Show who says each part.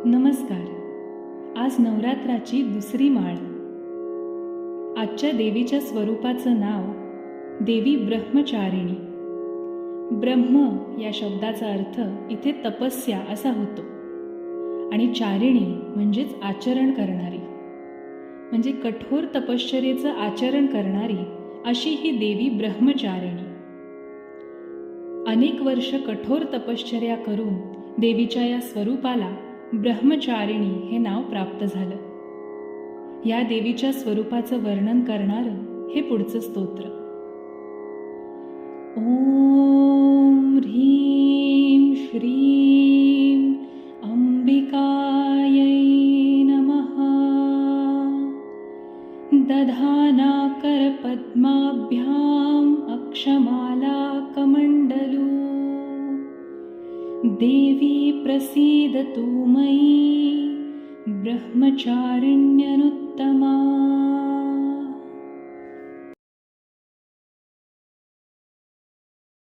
Speaker 1: नमस्कार. आज नवरात्राची दुसरी माळ. आजच्या देवीच्या स्वरूपाचं नाव देवी ब्रह्मचारिणी. ब्रह्म या शब्दाचा अर्थ इथे तपस्या असा होतो आणि चारिणी म्हणजेच आचरण करणारी, म्हणजे कठोर तपश्चर्येचं आचरण करणारी अशी ही देवी ब्रह्मचारिणी. अनेक वर्ष कठोर तपश्चर्या करून देवीच्या या स्वरूपाला ब्रह्मचारिणी हे नाव प्राप्त झालं. या देवीच्या स्वरूपाचं वर्णन करणारं हे पुढचं स्तोत्र. ओम ह्रीं श्रीं अंबिकायै नमः. दधानाकर पद्माभ्याम अक्षमाला कमंडलू. देवी प्रसीदतु मयि ब्रह्मचारिण्यनुत्तमा.